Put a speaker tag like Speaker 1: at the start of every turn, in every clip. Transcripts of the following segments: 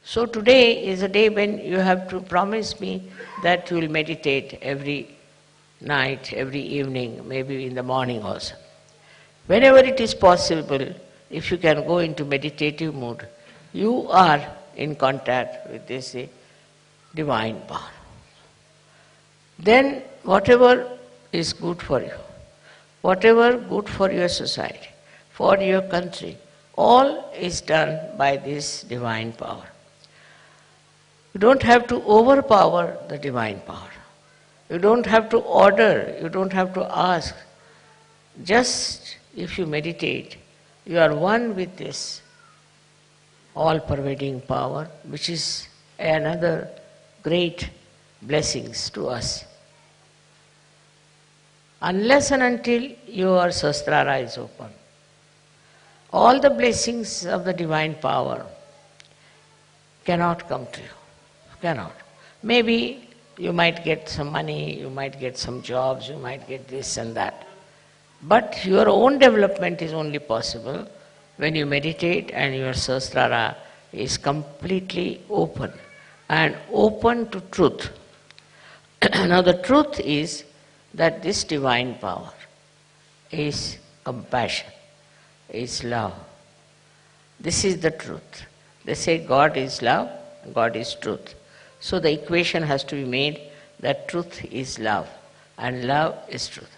Speaker 1: So today is a day when you have to promise me that you will meditate every night, every evening, maybe in the morning also. Whenever it is possible, if you can go into meditative mood, you are in contact with this divine power. Then whatever is good for you, whatever good for your society, for your country, all is done by this divine power. You don't have to overpower the divine power. You don't have to order, you don't have to ask. Just if you meditate, you are one with this all-pervading power, which is another great blessings to us. Unless and until your Sahasrara is open, all the blessings of the divine power cannot come to you. Cannot. Maybe you might get some money, you might get some jobs, you might get this and that. But your own development is only possible when you meditate and your Sahasrara is completely open and open to truth. Now the truth is that this divine power is compassion, is love. This is the truth. They say God is love, God is truth. So the equation has to be made that truth is love and love is truth.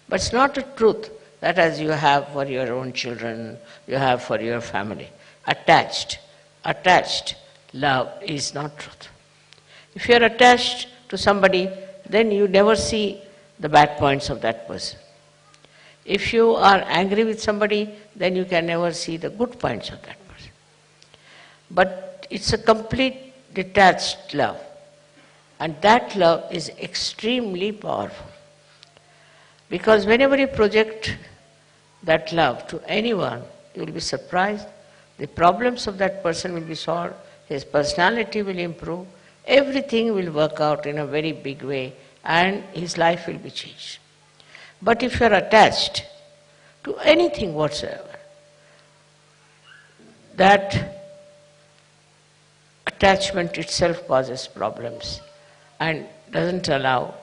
Speaker 1: But it's not a truth that as you have for your own children, you have for your family. Attached love is not truth. If you are attached to somebody, then you never see the bad points of that person. If you are angry with somebody, then you can never see the good points of that person. But it's a complete detached love. And that love is extremely powerful. Because whenever you project that love to anyone, you will be surprised. The problems of that person will be solved, his personality will improve, everything will work out in a very big way, and his life will be changed. But if you are attached to anything whatsoever, that attachment itself causes problems and doesn't allow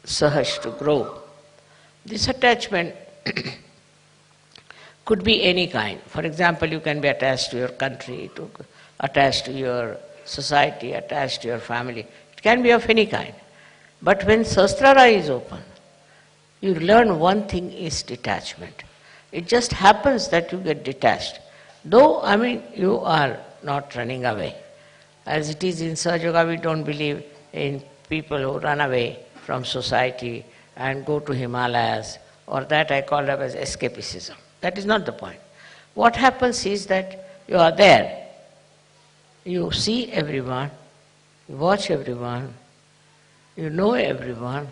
Speaker 1: Sahaj to grow. This attachment could be any kind. For example, you can be attached to your country, attached to your society, attached to your family. It can be of any kind. But when Sahasrara is open, you learn one thing is detachment. It just happens that you get detached. Though, you are not running away. As it is in Sahaja Yoga, we don't believe in people who run away from society and go to Himalayas, or that I call it as escapism. That is not the point. What happens is that you are there. You see everyone, you watch everyone, you know everyone,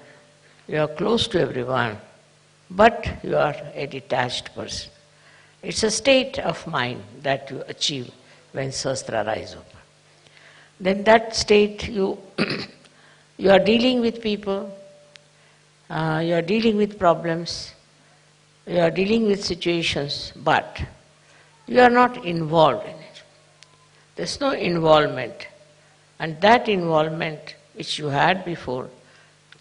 Speaker 1: you are close to everyone, but you are a detached person. It's a state of mind that you achieve when Sahasrara is open. Then that state you are dealing with people, you are dealing with problems, you are dealing with situations, but you are not involved in it. There's no involvement. And that involvement which you had before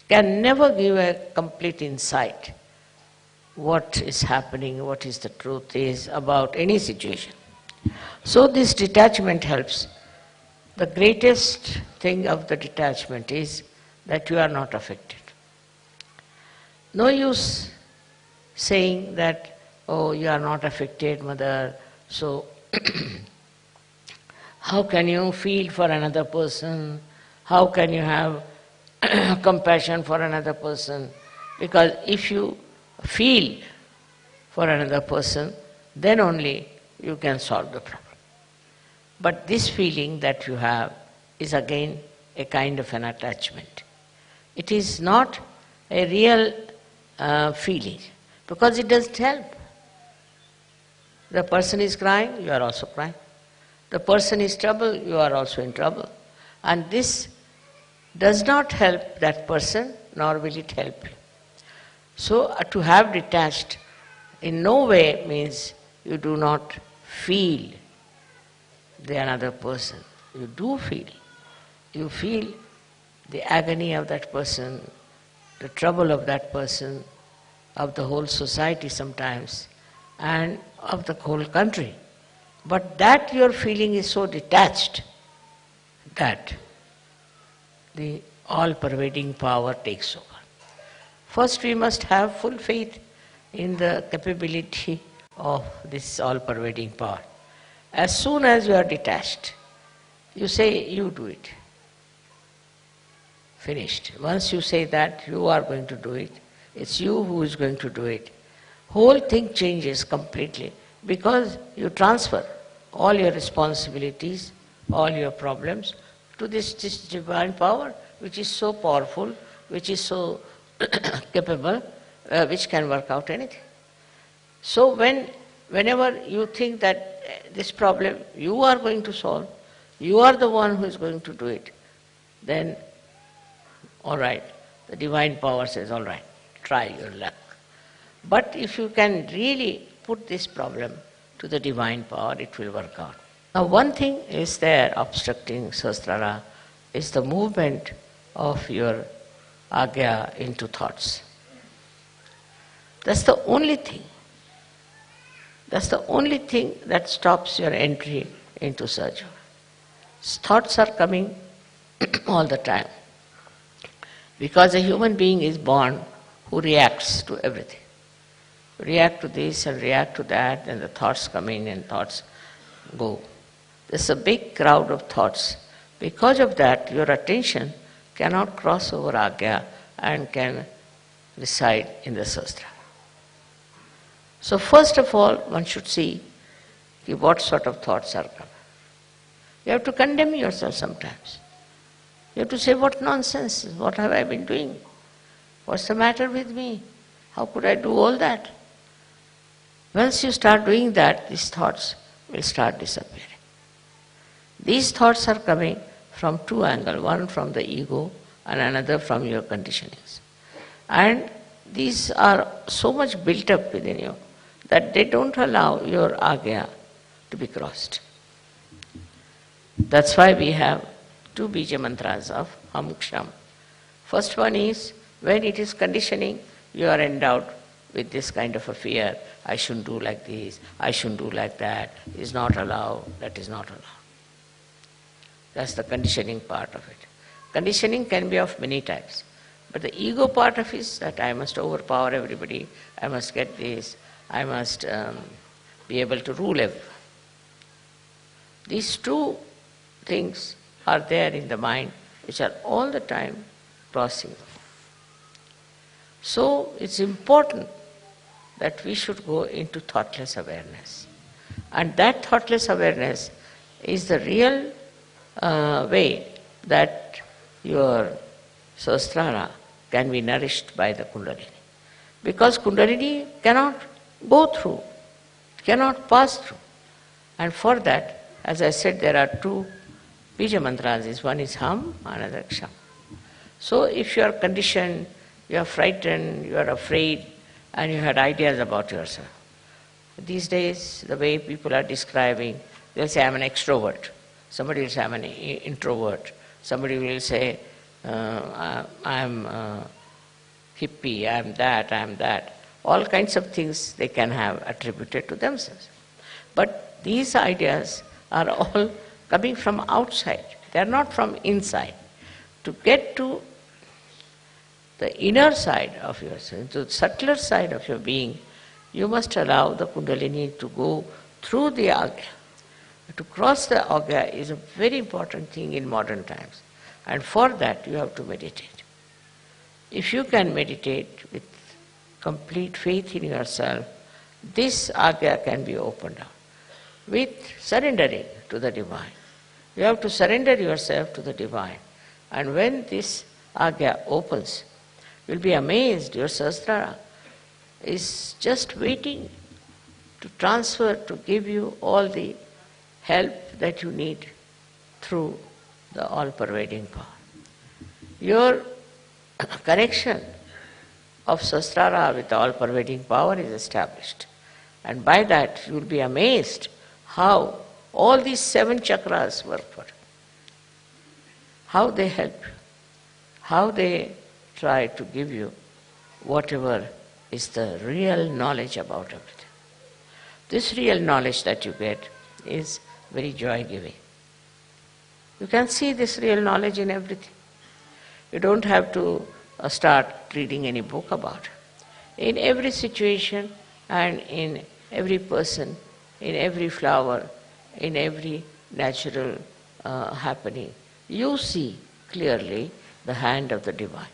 Speaker 1: can never give a complete insight what is happening, what is the truth is about any situation. So this detachment helps. The greatest thing of the detachment is that you are not affected. No use saying that, oh, you are not affected, mother, so how can you feel for another person? How can you have compassion for another person? Because if you feel for another person, then only you can solve the problem. But this feeling that you have is again a kind of an attachment. It is not a real feeling, because it doesn't help. The person is crying, you are also crying. The person is trouble, you are also in trouble. And this does not help that person, nor will it help you. So to have detached in no way means you do not feel the another person. You do feel. You feel the agony of that person, the trouble of that person, of the whole society sometimes, and of the whole country. But that your feeling is so detached that the all-pervading power takes over. First, we must have full faith in the capability of this all-pervading power. As soon as you are detached, you say, you do it. Finished. Once you say that you are going to do it, it's you who is going to do it, whole thing changes completely, because you transfer all your responsibilities, all your problems to this divine power, which is so powerful, which is so capable, which can work out anything. So whenever you think that this problem you are going to solve, you are the one who is going to do it, then all right, the divine power says, all right, try your luck. But if you can really put this problem to the divine power, it will work out. Now one thing is there obstructing Sahasrara is the movement of your agya into thoughts. That's the only thing. That's the only thing that stops your entry into Sahaja. Thoughts are coming all the time. Because a human being is born who reacts to everything. React to this and react to that, and the thoughts come in and thoughts go. There's a big crowd of thoughts. Because of that, your attention cannot cross over agya and can reside in the Sahasrara. So first of all, one should see what sort of thoughts are coming. You have to condemn yourself sometimes. You have to say, what nonsense, what have I been doing? What's the matter with me? How could I do all that? Once you start doing that, these thoughts will start disappearing. These thoughts are coming from two angles, one from the ego and another from your conditionings. And these are so much built up within you that they don't allow your agya to be crossed. That's why we have two bija mantras of Ham Ksham. First one is, when it is conditioning, you are endowed with this kind of a fear. I shouldn't do like this, I shouldn't do like that, is not allowed, that is not allowed. That's the conditioning part of it. Conditioning can be of many types. But the ego part of it is that I must overpower everybody, I must get this, I must be able to rule everyone. These two things are there in the mind, which are all the time crossing. So it's important that we should go into thoughtless awareness. And that thoughtless awareness is the real way that your Sahasrara can be nourished by the Kundalini. Because Kundalini cannot go through, cannot pass through. And for that, as I said, there are two bija mantras. One is Ham, another Ksham. So if you are conditioned, you are frightened, you are afraid, and you had ideas about yourself. These days, the way people are describing, they'll say, I'm an extrovert. Somebody will say, I'm an introvert. Somebody will say, I'm hippie, I'm that. All kinds of things they can have attributed to themselves. But these ideas are all coming from outside. They are not from inside. To get to the inner side of yourself, to the subtler side of your being, you must allow the Kundalini to go through the agya. To cross the agya is a very important thing in modern times. And for that you have to meditate. If you can meditate with complete faith in yourself, this agya can be opened up with surrendering to the divine. You have to surrender yourself to the divine. And when this agya opens, you'll be amazed. Your Sahasrara is just waiting to transfer, to give you all the help that you need through the all-pervading power. Your connection of Sahasrara with the all-pervading power is established. And by that you will be amazed how All these 7 chakras work for you. How they help you, how they try to give you whatever is the real knowledge about everything. This real knowledge that you get is very joy-giving. You can see this real knowledge in everything. You don't have to start reading any book about it. In every situation and in every person, in every flower, in every natural happening, you see clearly the hand of the divine.